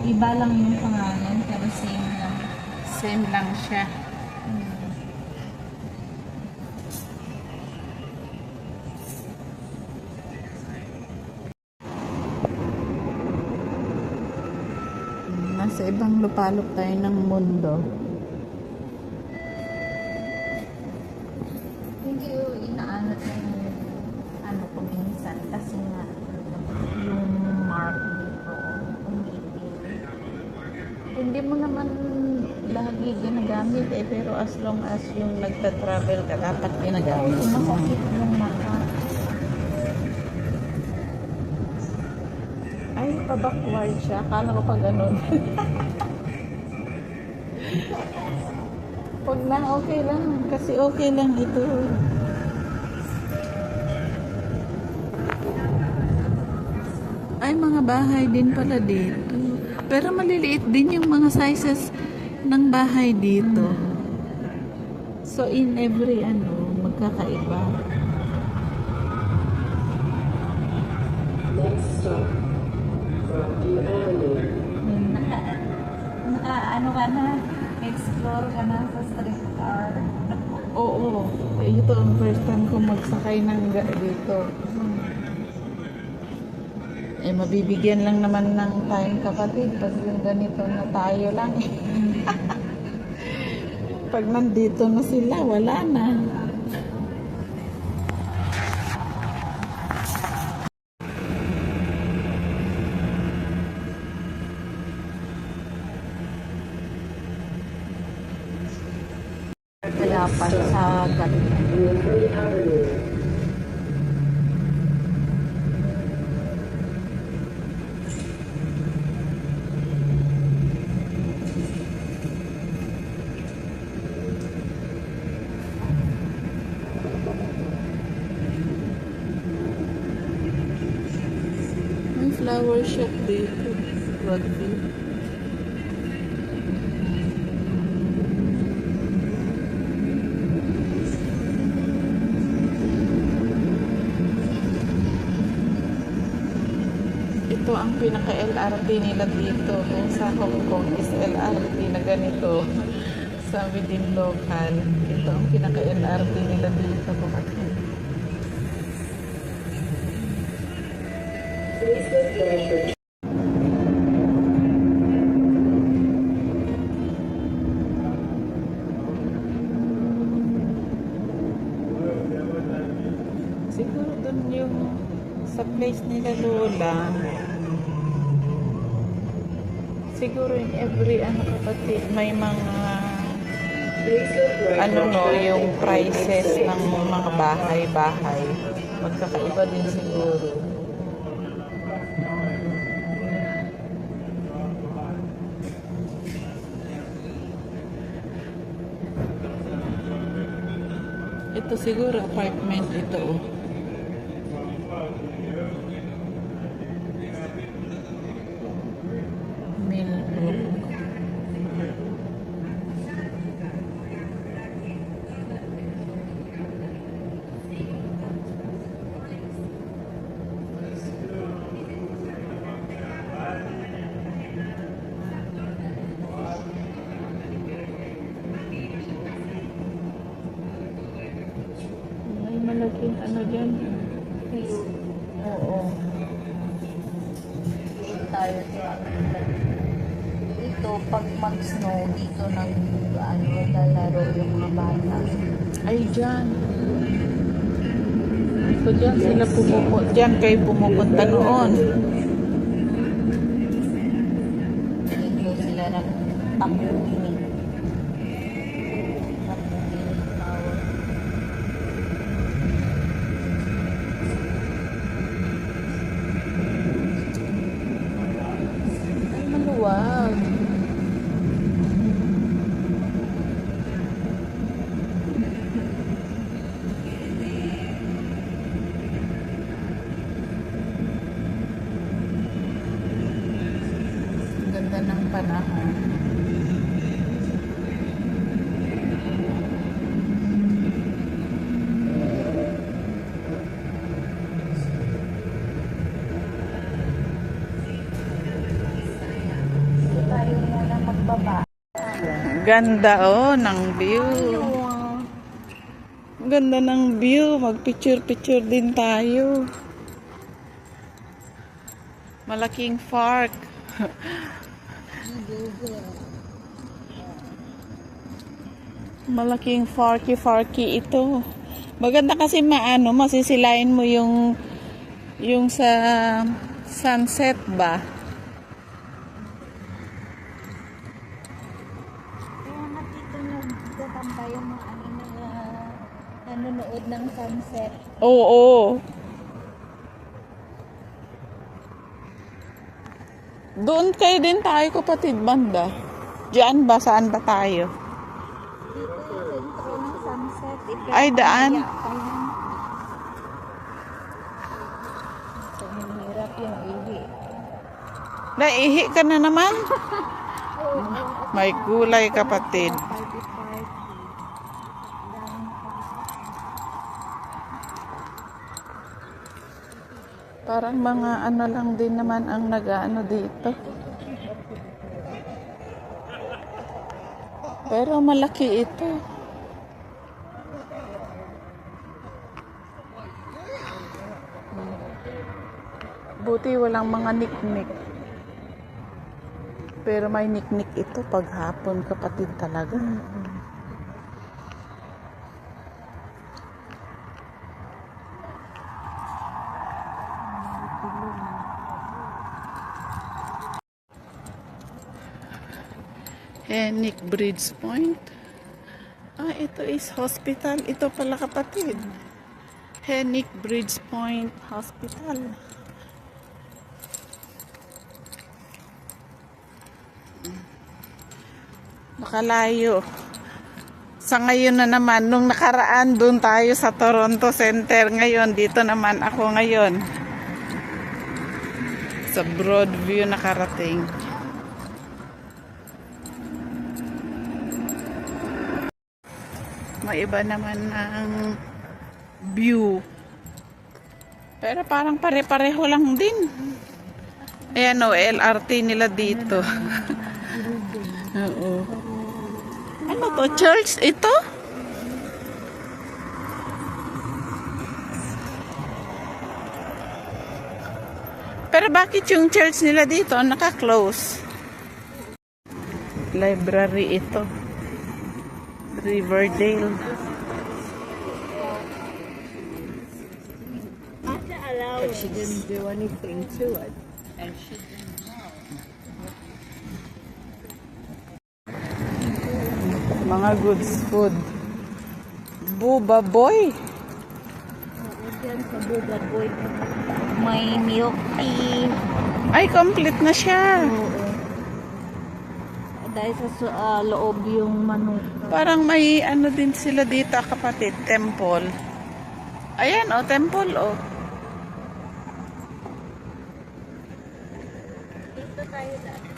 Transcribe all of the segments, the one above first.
Iba lang yung pangalan, pero same lang. Same lang siya. Nasa ibang lupalop tayo ng mundo. Hindi yung inaanot na yung ano ko minsan kasi nga yung mark dito umiitim. Hindi mo naman lagi ginagamit eh, pero as long as yung nagta-travel ka, dapat ginagamit. Masakit yung mata. Ay, pa-backward siya. Akala ko pa ganun. Huwag na, okay lang. Kasi okay lang ito. Ay, mga bahay din pala dito. Pero maliliit din yung mga sizes ng bahay dito. So, in every magkakaiba. Next stop, Rocky Avenue. Ano ka na? Explore ka na sa streetcar. Oo. Ito ang first time ko magsakay ng dito. Eh, mabibigyan lang naman ng time kapatid pag yung ganito na tayo lang. Pag nandito na sila, wala na. Kaya pa sa ganda. Newbury Avenue. May flower shop dito. Rugby. Ito ang pinaka-LRT nila dito. Kung sa Hong Kong is LRT na ganito. Sa within local. Ito ang pinaka-LRT nila dito. Please look there for Siguro dun yung sa place nila Lola. Siguro in every kapatid may mga yung prices ng mga bahay-bahay. Magkakaiba din siguro. Ito siguro apartment ito. Millbrook. May malaking dyan. Oo. Tayo ito, pag mag-snow, dito lalaro yung mga bata. Ay, dyan. So, dyan sila pumupunta. Dyan kayo pumupunta noon. Dito sila nagtakulinig. Takulinig tawag. Ay, maluwag. Ganda ng panahon. baba. Ganda oh ng view. Yung Ganda ng view. Mag-picture-picture din tayo. Malaking park. Malaking farky ito. Maganda kasi masisilain mo yung sa sunset ba? kaya nga dito nagtatambay yung mga nanonood ng sunset. Oo. Doon kayo din tayo, kapatid banda. Diyan ba? Saan ba tayo? Dito yung sentro ng sunset. Ay, daan. So, hirap yung ihi. Naihi ka na naman? May gulay, kapatid. Party. Parang mga lang din naman ang nag-ano dito. Pero malaki ito. Buti walang mga niknik. Pero may niknik ito pag hapon, kapatid talaga. Hennick Bridge Point. Ito is hospital. Ito pala, kapatid. Hennick Bridge Point Hospital. Nakalayo. Sa ngayon na naman, nung nakaraan doon tayo sa Toronto Center. Ngayon, dito naman ako ngayon. Sa Broadview nakarating. May iba naman ng view. Pero parang pare-pareho lang din. Ayan o, LRT nila dito. Oo. Ano to? Church ito? Pero bakit yung church nila dito naka-close? Library ito. Riverdale. But she didn't do anything to it. And she Mga goods food. Buba Boy. Diyan sa Buga Boy. May milk tea. Ay, complete na siya. Oo. Dahil sa loob yung manok. Parang may ano din sila dito, kapatid. Temple. Ayan, temple, Dito tayo dahil.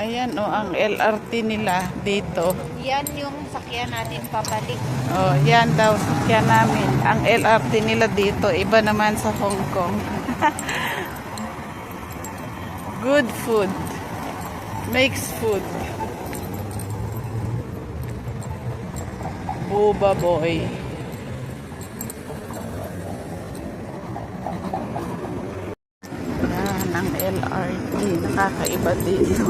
Ayan, ang LRT nila dito. Yan yung sakyan natin pabalik. Yan daw, sakyan namin. Ang LRT nila dito, iba naman sa Hong Kong. Good food. Makes food. Buba Boy. Yan, ang LRT. Nakakaiba dito.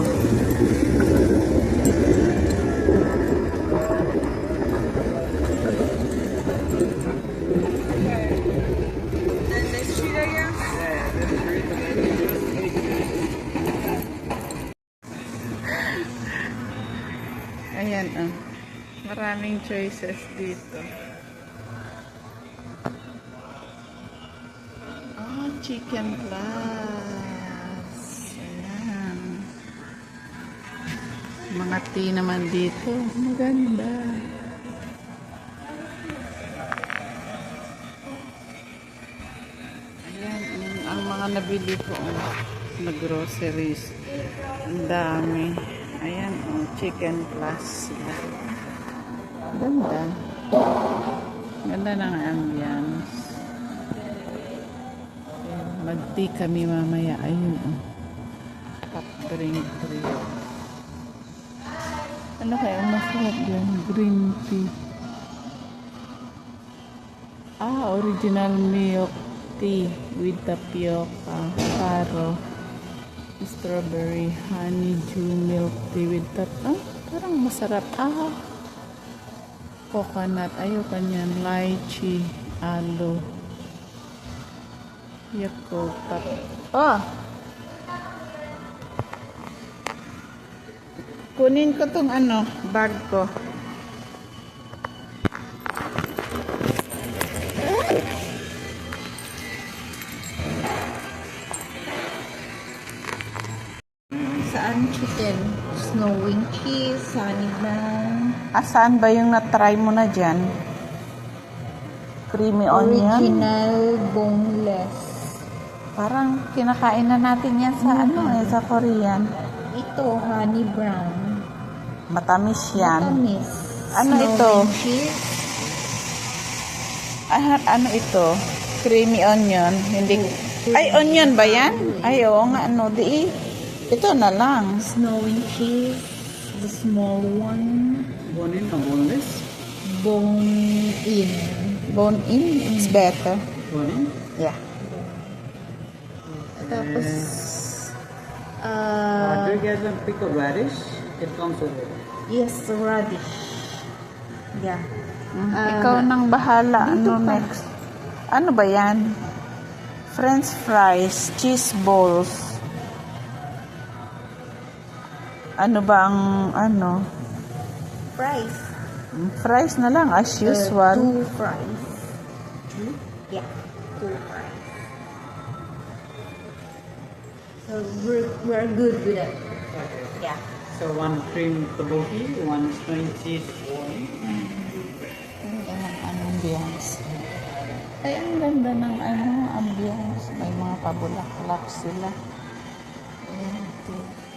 Ayan, maraming choices dito. Chicken Plus. Ayan. Mga tea naman dito. Maganda. Ayan, ang mga nabili ko na groceries. Ang dami. Ayan, Chicken Plus. Ganda. Ganda ng ambience. Mag-tea kami mamaya. Ayun, oh. Hot drink trio. Ano kaya masarap yan? Green tea. Original milk tea with tapioca, taro, strawberry, honeydew milk tea with parang masarap. Coconut. Ayoko niyan. Lychee, aloe, Yakult. Kunin ko tong bag ko. Saan chicken? Snowing cheese, honey bun, Saan ba yung na-try mo na dyan? Creamy onion? original boneless. Parang kinakain na natin yan sa sa Korean. Ito, honey brown. Matamis yan. Matamis. Ano Snowing ito? cheese. Ano ito? Creamy onion. Hindi. Ay, onion ba yan? Ay, oo nga. Ito na lang. Snowing cheese. The small one. Bone in or boneless? Bone in. Bone in. It's better. Bone in? Yeah. Tapos, Do you guys want pickled radish? It comes with it. yes, radish. Yeah. Ikaw nang bahala. Ano next? Ano ba yan? French fries. Cheese balls. Ano ba ang Fries. Fries na lang as usual. 2 fries. Yeah, 2 fries. So we're good with it. Yeah. So one cream tteokbokki, one string cheese bone. Ang ambience. Ay, ang ganda ng ambience. May mga pabulaklak sila. Ayan, ito.